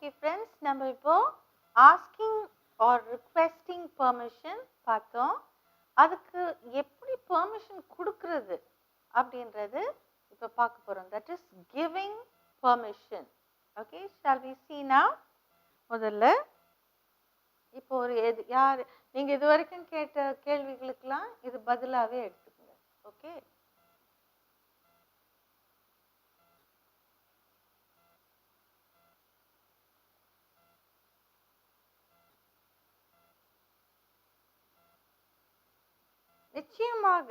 Okay friends, நம்ம இப்போ asking R requesting permission பார்த்தோம். அதுக்கு எப்படி பெர்மிஷன் கொடுக்கறது அப்படின்றது இப்போ பார்க்க போகிறோம். That is giving permission. Okay, shall we see now? முதல்ல இப்போ ஒரு யார் நீங்கள் இது வரைக்கும் கேட்ட கேள்விகளுக்கெல்லாம் இது பதிலாகவே எடுத்துக்கோங்க. ஓகே, நிச்சயமாக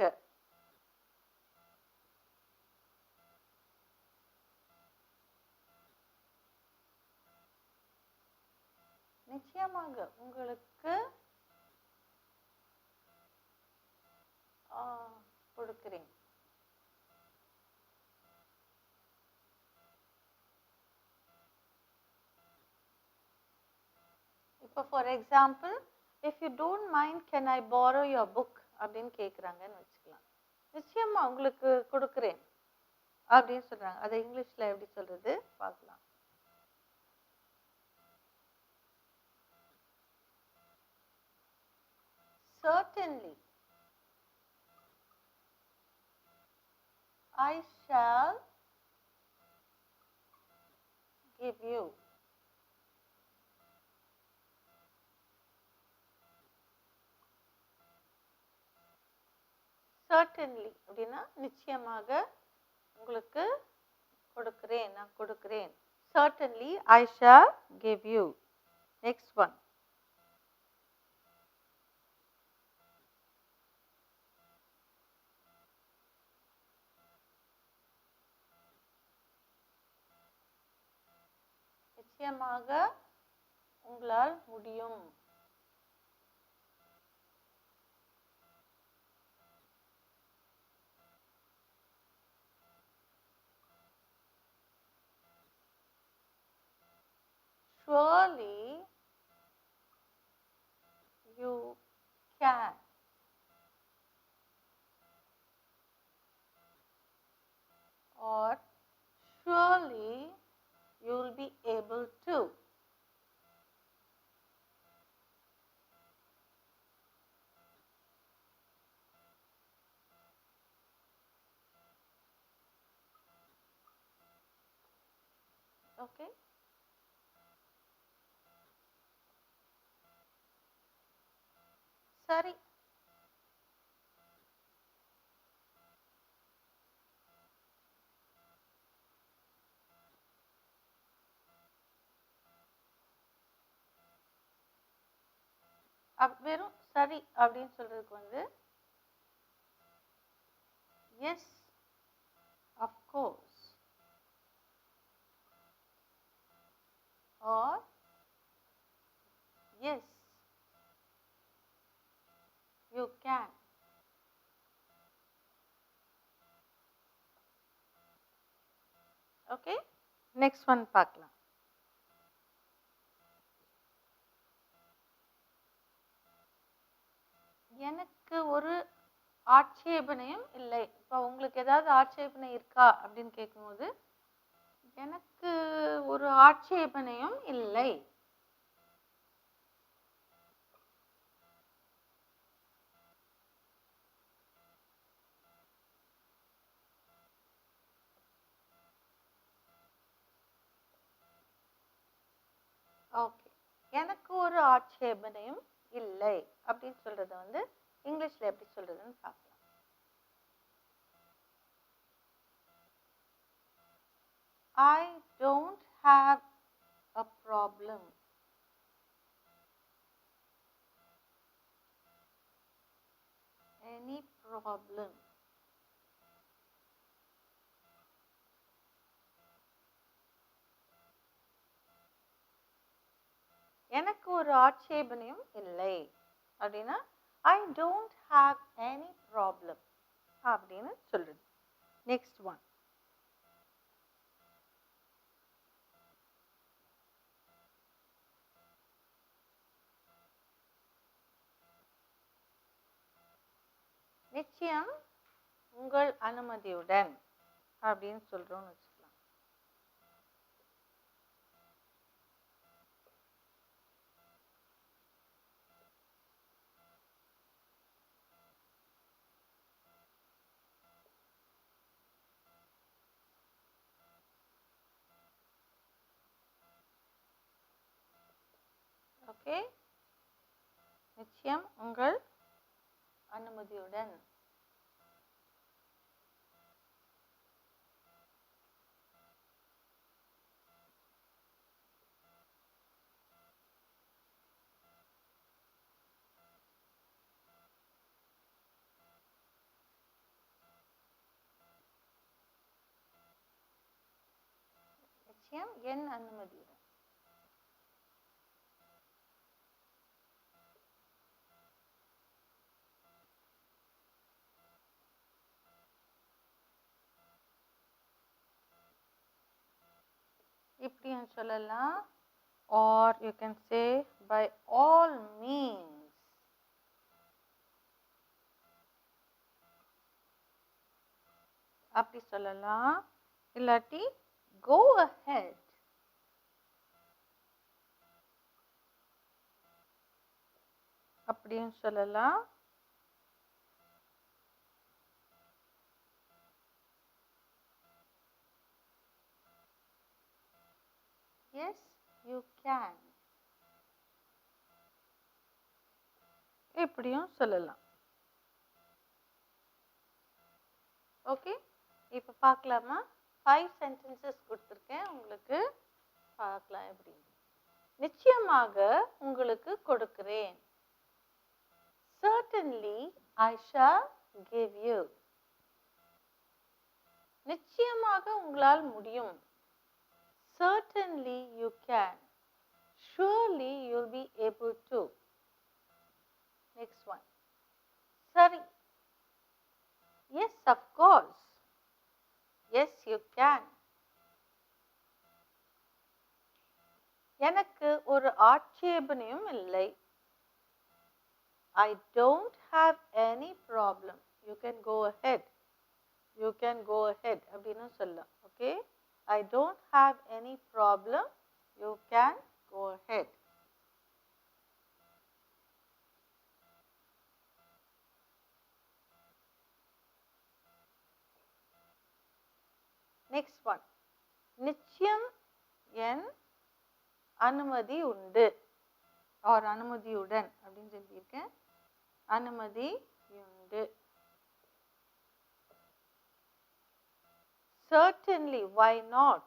நிச்சயமாக உங்களுக்கு கொடுக்குறேன். இப்போ for example, if you don't mind can I borrow your book அப்படின்னு கேட்குறாங்கன்னு வச்சுக்கலாம். நிச்சயமா உங்களுக்கு கொடுக்குறேன் அப்படின்னு சொல்கிறாங்க. அதை இங்கிலீஷில் எப்படி சொல்கிறது பார்க்கலாம். Certainly, I shall give you. Certainly அப்படின்னா நிச்சயமாக உங்களுக்கு கொடுக்கிறேன், நான் கொடுக்கிறேன். Certainly I shall give you. Next one. நிச்சயமாக உங்களால் முடியும். Surely you can. Or surely you will be able to. Okay, சரி. வெறும் சரி அப்படின்னு சொல்றதுக்கு வந்து S, of course, or yes, you can. Okay, next one பார்க்கலாம். எனக்கு ஒரு ஆட்சேபனையும் இல்லை. இப்போ உங்களுக்கு ஏதாவது ஆட்சேபனை இருக்கா அப்படின்னு கேட்கும்போது எனக்கு ஒரு ஆட்சேபனையும் இல்லை. ஓகே, எனக்கு ஒரு ஆட்சேபனையும் இல்லை அப்படின்னு சொல்றத வந்து இங்கிலீஷ்ல எப்படி சொல்றதுன்னு பார்க்கலாம். I don't have a problem. Any problem. எனக்கு ஒரு ஆட்சேபனையும் இல்லை அப்படின்னா I don't have any problem அப்படின்னு சொல்றது. Next one. நிச்சயம் உங்கள் அனுமதியுடன் அப்படின்னு சொல்றோம்னு வச்சுக்கலாம். ஓகே, நிச்சயம் உங்கள் அனுமதியுடன். நிச்சயம் என் அனுமதியுடன். இப்படியும் சொல்லலாம், or you can say by all means. அப்படி சொல்லலாம், இல்லாட்டி go ahead. அப்படியும் சொல்லலாம். Yes, you can. இப்படியும் சொல்லலாம். ஓகே, இப்போ பார்க்கலாமா? 5 sentences கொடுத்துருக்கேன் உங்களுக்கு, பார்க்கலாம் எப்படி. நிச்சயமாக உங்களுக்கு கொடுக்கிறேன். Certainly I shall give you. நிச்சயமாக உங்களால் முடியும். Certainly you can. Surely you'll be able to. Next one. சரி. Yes, of course. Yes, you can. எனக்கு ஒரு ஆட்சேபனையும் இல்லை. I don't have any problem. You can go ahead. You can go ahead அப்படின்னு சொல்லலாம். Okay, I don't have any problem. You can go ahead. Next one. நிச்சயம் என் அனுமதி உண்டு, or அனுமதியுடன் அப்படின்னு சொல்லியிருக்கேன். அனுமதி உண்டு. Certainly, why not?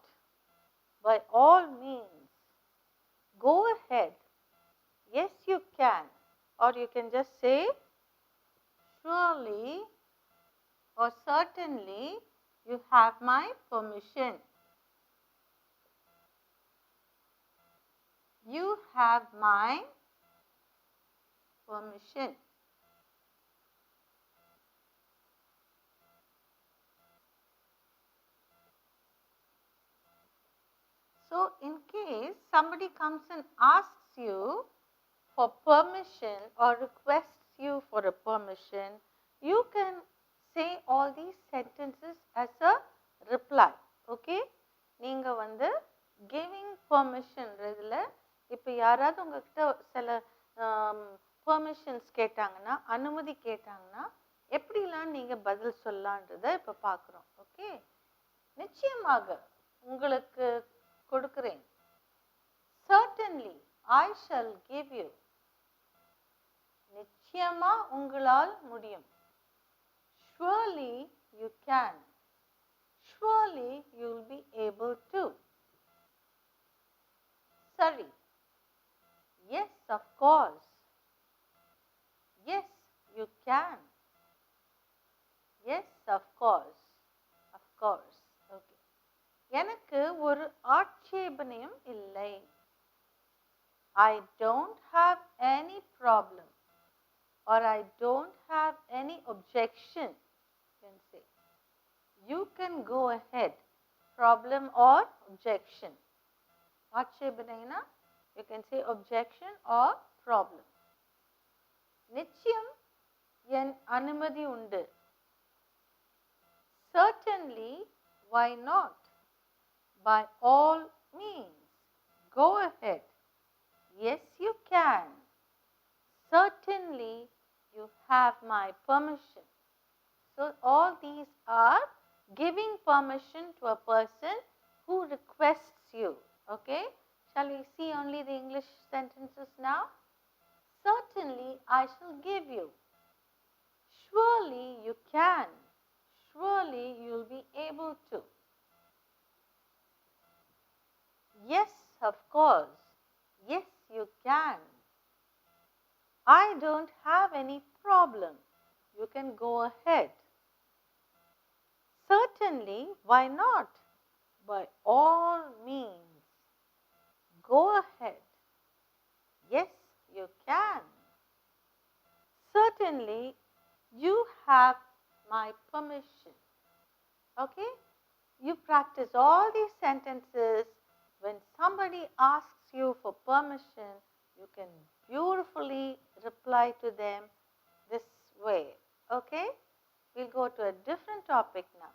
By all means. Go ahead. Yes, you can. Or you can just say, surely or certainly you have my permission. You have my permission. So, in case somebody comes and asks you for permission or requests you for a permission, you can say all these sentences as a reply. Okay? நீங்க வந்து giving permission இதில் இப்போ யாராவது உங்ககிட்ட சில permissions கேட்டாங்கன்னா, அனுமதி கேட்டாங்கன்னா எப்படிலாம் நீங்கள் பதில் சொல்லலான்றதை இப்போ பார்க்குறோம். ஓகே, நிச்சயமாக உங்களுக்கு கொடுக்கிறேன். Certainly I shall give you. நிச்சயமா உங்களால் முடியும். Surely you can. Surely you will be able to. Sorry. Yes, of course. Yes, you can. Yes, of course. Of course. Okay. எனக்கு ஒரு ஆட்சேபனையும் இல்லை. I don't have any problem or I don't have any objection. You can say. You can go ahead. Problem or objection. ஆட்சேபனைனா you can say objection or problem. நிச்சயம் என் அனுமதி உண்டு. Certainly, why not? By all means, go ahead. Yes, you can. Certainly, you have my permission. So, all these are giving permission to a person who requests you. Okay? Shall we see only the English sentences now? Certainly I shall give you. Surely you can. Surely you'll be able to. Yes, of course. Yes, you can. I don't have any problem. You can go ahead. Certainly, why not? By all means. Go ahead. Yes, you can. Certainly, you have my permission. Okay? You practice all these sentences. When somebody asks you for permission, you can beautifully reply to them this way. Okay? We'll go to a different topic now.